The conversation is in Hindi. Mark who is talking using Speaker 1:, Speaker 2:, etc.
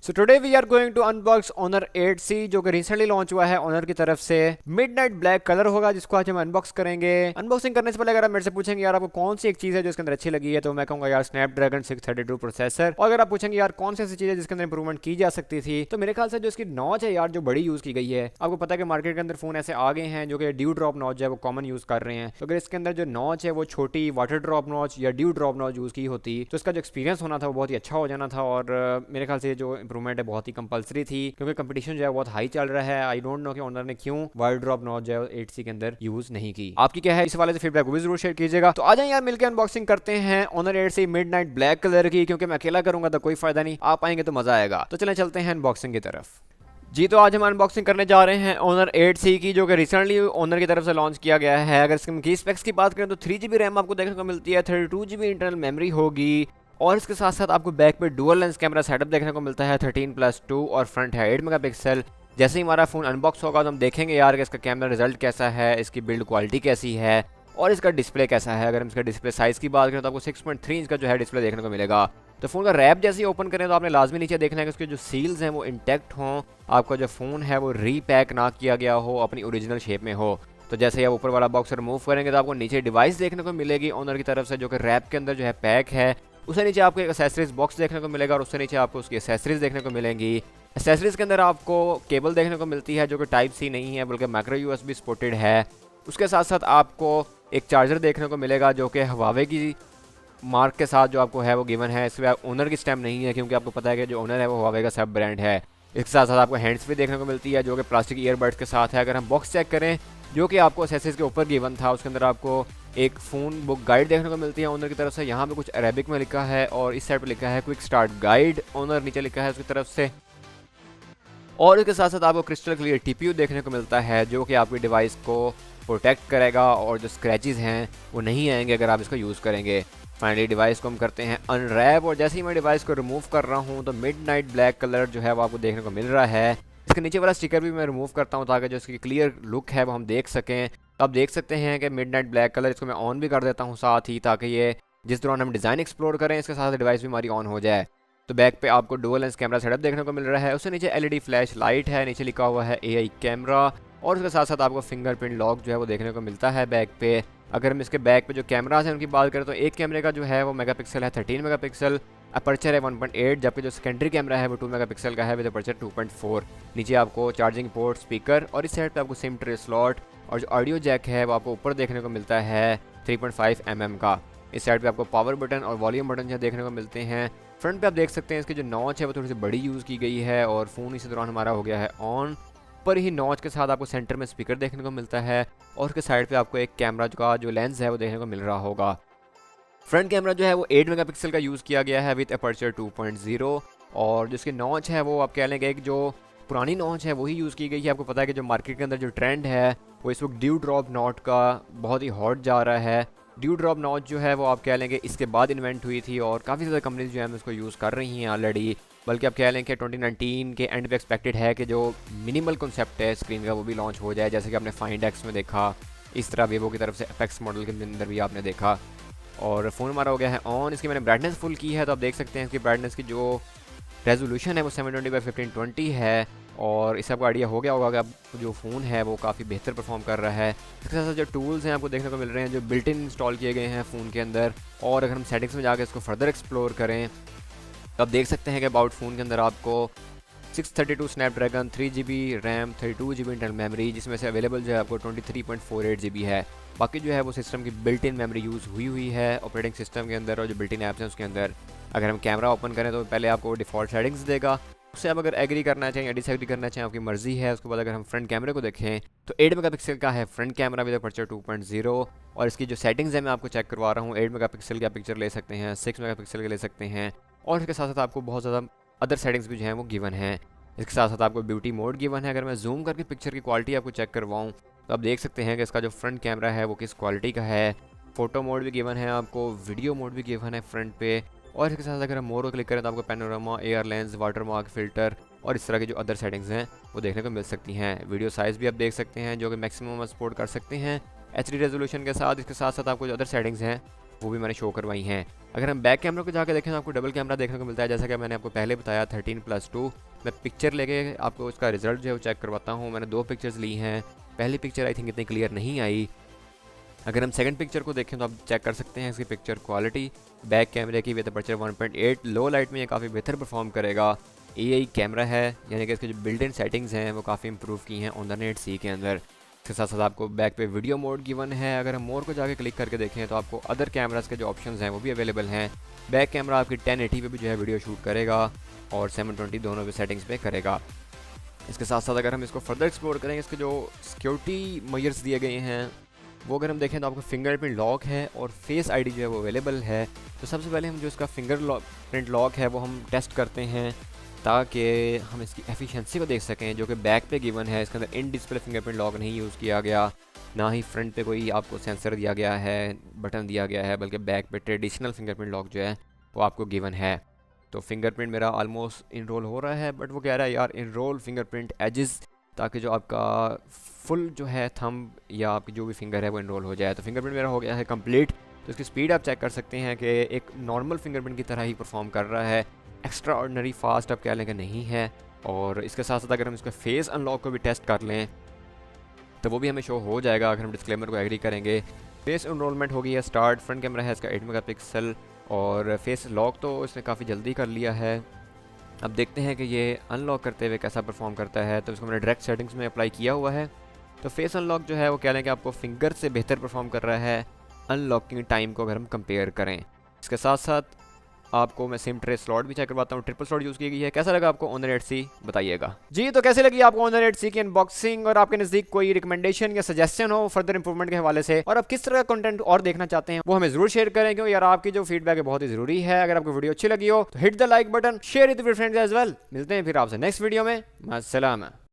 Speaker 1: So today we are going to unbox Honor 8C जो कि रिसेंटली लॉन्च हुआ है Honor की तरफ से। मिडनाइट ब्लैक कलर होगा जिसको आज हम अनबॉक्स करेंगे। अनबॉक्सिंग करने से पहले अगर आप मेरे से पूछेंगे यार आपको कौन सी एक चीज है जो इसके अंदर अच्छी लगी है, तो मैं कहूंगा यार स्नैपड्रैगन 632 प्रोसेसर। और अगर आप पूछेंगे यार कौन सी ऐसी चीज है जिसके अंदर इंप्रूवमेंट की जा सकती थी, तो मेरे ख्याल से जो इसकी नॉच है यार जो बड़ी यूज की गई है। आपको पता है कि मार्केट के अंदर फोन ऐसे आ गए हैं जो कि ड्यू ड्रॉप नॉच है वो कॉमन यूज कर रहे हैं। तो अगर इसके अंदर जो नॉच है वो छोटी वाटर ड्रॉप नॉच या ड्यू ड्रॉप नॉच यूज की होती तो इसका जो एक्सपीरियंस होना था वो बहुत ही अच्छा हो जाना था। और मेरे ख्याल से जो इंप्रूवमेंट है बहुत ही कंपलसरी थी क्योंकि कंपटीशन जो है बहुत हाई चल रहा है। आई डोंट नो कि ऑनर ने क्यों वाइड ड्रॉप नॉच जो है 8C के अंदर यूज नहीं की। आपकी क्या है इस वाले से फीडबैक वो भी जरूर शेयर कीजिएगा। तो आ जाए यार मिलकर अनबॉक्सिंग करते हैं honour 8C midnight black colour की, क्योंकि मैं अकेला करूंगा तो कोई फायदा नहीं, आप आएंगे तो मजा आएगा। तो चलें चलते हैं अनबॉक्सिंग की तरफ। जी तो आज हम अनबॉक्सिंग करने जा रहे हैं Honor 8C की, जो कि रिसेंटली Honor की तरफ से लॉन्च किया गया है। अगर इसकी स्पेक्स की बात करें तो 3GB रैम आपको देखने को मिलती है, 32GB इंटरनल मेमोरी होगी और इसके साथ साथ आपको बैक पे डुअल लेंस कैमरा सेटअप देखने को मिलता है 13+2 और फ्रंट है 8 मेगापिक्सल। जैसे ही हमारा फोन अनबॉक्स होगा तो हम देखेंगे यार कि इसका कैमरा रिजल्ट कैसा है, इसकी बिल्ड क्वालिटी कैसी है और इसका डिस्प्ले कैसा है। अगर हम इसका डिस्प्ले साइज की बात करें तो आपको 6.3 इंच का जो है डिस्प्ले देखने को मिलेगा। तो फोन का रैप जैसे ही ओपन करें तो आपने लाजमी नीचे देखना है कि उसके जो सील्स हैं वो इंटैक्ट हों, आपका जो फोन है वो रीपैक ना किया गया हो, अपनी ओरिजिनल शेप में हो। तो जैसे ही आप ऊपर वाला बॉक्स रिमूव करेंगे तो आपको नीचे डिवाइस देखने को मिलेगी Honor की तरफ से, जो कि रैप के अंदर जो है पैक है। उससे नीचे आपको एक एसेसरीज बॉक्स देखने को मिलेगा और उससे नीचे आपको उसकी एसेसरीज देखने को मिलेंगी। एसेसरीज के अंदर आपको केबल देखने को मिलती है जो कि टाइप C नहीं है बल्कि माइक्रो USB सपोर्टेड है। उसके साथ साथ आपको एक चार्जर देखने को मिलेगा जो कि हवावे की मार्क के साथ जो आपको है वो गिवन है। इसमें Honor की स्टैम्प नहीं है क्योंकि आपको पता है कि जो Honor है वो हवावे का सब ब्रांड है। इसके साथ साथ आपको हैंड्स फ्री देखने को मिलती है जो कि प्लास्टिक ईयरबड्स के साथ है। अगर हम बॉक्स चेक करें जो कि आपको एसेसरीज के ऊपर गिवन था, उसके अंदर आपको एक फ़ोन बुक गाइड देखने को मिलती है Honor की तरफ से। यहाँ पे कुछ अरेबिक में लिखा है और इस साइड पे लिखा है क्विक स्टार्ट गाइड Honor नीचे लिखा है उसकी तरफ से। और इसके साथ साथ आपको क्रिस्टल क्लियर TPU देखने को मिलता है जो कि आपकी डिवाइस को प्रोटेक्ट करेगा और जो स्क्रैचेस हैं वो नहीं आएंगे अगर आप इसको यूज़ करेंगे। फाइनली डिवाइस को हम करते हैं अनरैप और जैसे ही मैं डिवाइस को रिमूव कर रहा हूँ तो मिडनाइट ब्लैक कलर जो है वो आपको देखने को मिल रहा है। इसके नीचे वाला स्टिकर भी मैं रिमूव करता हूँ ताकि जो इसकी क्लियर लुक है वो हम देख सकें। तो आप देख सकते हैं कि मिडनाइट ब्लैक कलर, इसको मैं ऑन भी कर देता हूँ साथ ही, ताकि ये जिस दौरान हम डिज़ाइन एक्सप्लोर करें इसके साथ डिवाइस भी हमारी ऑन हो जाए। तो बैक पे आपको डुअल लेंस कैमरा सेटअप देखने को मिल रहा है। उससे नीचे LED फ्लैश लाइट है, नीचे लिखा हुआ है AI कैमरा और उसके साथ साथ आपको फिंगरप्रिंट लॉक जो है वो देखने को मिलता है बैक पे। अगर हम इसके बैक पे जो कैमराज हैं उनकी बात करें तो एक कैमरे का जो है वो मेगापिक्सल है 13 मेगापिक्सल, अपर्चर है 1.8, जबकि जो सेकेंडरी कैमरा है वो 2 मेगापिक्सल का है विद अपर्चर 2.4। नीचे आपको चार्जिंग पोर्ट, स्पीकर और इस साइड पे आपको सिम ट्रे स्लॉट और जो ऑडियो जैक है वो आपको ऊपर देखने को मिलता है 3.5 mm का। इस साइड पे आपको पावर बटन और वॉल्यूम बटन जो देखने को मिलते हैं। फ्रंट पे आप देख सकते हैं इसकी जो नॉच है वो थोड़ी सी बड़ी यूज़ की गई है और फ़ोन इसी दौरान हमारा हो गया है ऑन। पर ही नॉच के साथ आपको सेंटर में स्पीकर देखने को मिलता है और उसके साइड पे आपको एक कैमरा का जो लेंस है वो देखने को मिल रहा होगा। फ्रंट कैमरा जो है वो 8 मेगापिक्सल का यूज़ किया गया है विद अपर्चर 2.0 और जिसकी नॉच है वो आप कह लेंगे कि जो पुरानी नॉच है वही यूज़ की गई है। आपको पता है कि जो मार्केट के अंदर जो ट्रेंड है वो इस वक्त ड्यू ड्रॉप नॉट का बहुत ही हॉट जा रहा है। ड्यू ड्रॉप नॉच जो है वो आप कह लेंगे इसके बाद इन्वेंट हुई थी और काफ़ी ज़्यादा कंपनीज जो है इसको यूज़ कर रही हैं ऑलरेडी। बल्कि आप कह लें कि 2019 के एंड पे एक्सपेक्टेड है कि जो मिनिमल कॉन्सेप्ट है स्क्रीन का वो भी लॉन्च हो जाए, जैसे कि आपने फाइंड एक्स में देखा, इस तरह वीवो की तरफ से एपेक्स मॉडल के अंदर भी आपने देखा। और फ़ोन हमारा हो गया है ऑन। इसकी मैंने ब्राइटनेस फुल की है तो आप देख सकते हैं इसकी ब्राइटनेस की जो रेजोल्यूशन है वो 720x1520 है और इससे आपको आइडिया हो गया होगा कि अब जो फ़ोन है वो काफ़ी बेहतर परफॉर्म कर रहा है। इसके साथ साथ जो टूल्स हैं आपको देखने को मिल रहे हैं जो बिल्ट इन इंस्टॉल किए गए हैं फ़ोन के अंदर। और अगर हम सेटिंग्स में जाकर इसको फर्दर एक्सप्लोर करें तो आप देख सकते हैं कि अबाउट फ़ोन के अंदर आपको 632 Snapdragon, 3GB RAM, 32GB internal memory, जिसमें से अवेलेबल जो है आपको 23.48 GB है। बाकी जो है वो सिस्टम की बिल्ट इन मेमोरी यूज़ हुई है ऑपरेटिंग सिस्टम के अंदर और जो बिल्ट इन ऐप्स हैं उसके अंदर। अगर हम कैमरा ओपन करें तो पहले आपको डिफ़ॉल्ट सेटिंग्स देगा, उससे आप अगर एग्री करना चाहें या डिसएग्री करना चाहें आपकी मर्जी है। उसके बाद अगर हम फ्रंट कैमरे को देखें तो 8 मेगापिक्सल का है फ्रंट कैमरा विद अपर्चर 2.0 और इसकी जो सेटिंग्स है मैं आपको चेक करवा रहा हूँ। 8 मेगापिक्सल का पिक्चर ले सकते हैं, 6 मेगापिक्सल के ले सकते हैं और इसके साथ साथ आपको बहुत ज़्यादा अदर सेटिंग्स भी जो हैं वो गिवन हैं। इसके साथ साथ आपको ब्यूटी मोड गिवन है। अगर मैं जूम करके पिक्चर की क्वालिटी आपको चेक करवाऊँ तो आप देख सकते हैं कि इसका जो फ्रंट कैमरा है वो किस क्वालिटी का है। फ़ोटो मोड भी गिवन है आपको, वीडियो मोड भी गिवन है फ्रंट पे और इसके साथ अगर हम मोर को क्लिक करें तो आपको panorama, air lens, water mark, filter और इस तरह की जो अदर सेटिंग्स हैं वो देखने को मिल सकती हैं। वीडियो साइज़ भी आप देख सकते हैं जो कि मैक्सिमम सपोर्ट कर सकते हैं HD रेजोल्यूशन के साथ। इसके साथ साथ आपको जो अदर सेटिंग्स हैं वो भी मैंने शो करवाई हैं। अगर हम बैक कैमरा को जाकर देखें तो आपको डबल कैमरा देखने को मिलता है, जैसा कि मैंने आपको पहले बताया 13+2। मैं पिक्चर लेके आपको उसका रिजल्ट जो है वो चेक करवाता हूँ। मैंने 2 पिक्चर्स ली हैं। पहली पिक्चर आई थिंक इतनी क्लियर नहीं आई। अगर हम सेकंड पिक्चर को देखें तो आप चेक कर सकते हैं इसकी पिक्चर क्वालिटी बैक कैमरे की विद अपर्चर 1.8। लो लाइट में ये काफ़ी बेहतर परफॉर्म करेगा। AI कैमरा है, यानी कि इसके जो बिल्ट इन सेटिंग्स हैं वो काफ़ी इंप्रूव की हैं ऑन द नेट सी के अंदर। इसके साथ साथ आपको बैक पे वीडियो मोड गिवन है। अगर हम मोर को जाके क्लिक करके देखें तो आपको अदर कैमरास के जो ऑप्शंस हैं वो भी अवेलेबल हैं। बैक कैमरा आपकी 1080 पे भी जो है वीडियो शूट करेगा और 720 दोनों पे सेटिंग्स पे करेगा। इसके साथ साथ अगर हम इसको फर्दर एक्सप्लोर करेंगे, इसके जो सिक्योरिटी मेजर्स दिए गए हैं वो अगर हम देखें तो आपको फिंगरप्रिंट लॉक है और फेस आईडी जो है वो अवेलेबल है। तो सबसे पहले हम जो इसका फिंगरप्रिंट लॉक है वो हम टेस्ट करते हैं ताकि हम इसकी एफिशिएंसी को देख सकें, जो कि बैक पे गिवन है। इसके अंदर इन डिस्प्ले फिंगरप्रिंट लॉक नहीं यूज़ किया गया, ना ही फ्रंट पे कोई आपको सेंसर दिया गया है, बटन दिया गया है, बल्कि बैक पे ट्रेडिशनल फिंगरप्रिंट लॉक जो है वो आपको गिवन है। तो फिंगरप्रिंट मेरा ऑलमोस्ट इनरोल हो रहा है, बट वो कह रहा है यार इनरोल फिंगरप्रिंट एजेस, ताकि जो आपका फुल जो है थंब या आपकी जो भी फिंगर है वो इनरोल हो जाए। तो फिंगरप्रिंट मेरा हो गया है कंप्लीट। तो इसकी स्पीड आप चेक कर सकते हैं कि एक नॉर्मल फिंगरप्रिंट की तरह ही परफॉर्म कर रहा है, एक्स्ट्रा ऑर्डिनरी फास्ट आप कह लें कि नहीं है। और इसके साथ साथ अगर हम इसका फेस अनलॉक को भी टेस्ट कर लें तो वो भी हमें शो हो जाएगा अगर हम डिस्क्लेमर को एग्री करेंगे। फेस इनरोलमेंट हो गई है स्टार्ट। फ्रंट कैमरा है इसका 8 मेगापिक्सल और फेस लॉक तो इसने काफ़ी जल्दी कर लिया है। अब देखते हैं कि ये अनलॉक करते हुए कैसा परफॉर्म करता है। तो इसको मैंने डायरेक्ट सेटिंग्स में अप्लाई किया हुआ है। तो फेस अनलॉक जो है वो कह लें कि आपको फिंगर से बेहतर परफॉर्म कर रहा है अनलॉकिंग टाइम को अगर हम कंपेयर करें। इसके साथ साथ आपको मैं सिम ट्रे स्लॉट भी चेक करवाता हूँ, ट्रिपल स्लॉट यूज़ की गई है। कैसा लगा आपको ऑन द रेड सी बताइएगा जी। तो कैसे लगी आपको ऑन द रेड सी की अनबॉक्सिंग, और आपके नज़दीक कोई रिकमेंडेशन या सजेशन हो फर्दर इंप्रूवमेंट के हवाले से, और आप किस तरह का कंटेंट और देखना चाहते हैं वो हमें जरूर शेयर करें, क्योंकि यार आपकी जो फीडबैक है बहुत ही जरूरी है। अगर आपको वीडियो अच्छी लगी हो तो hit the like button, share it with friends as well. मिलते हैं फिर आपसे नेक्स्ट वीडियो में। मास्सलामा।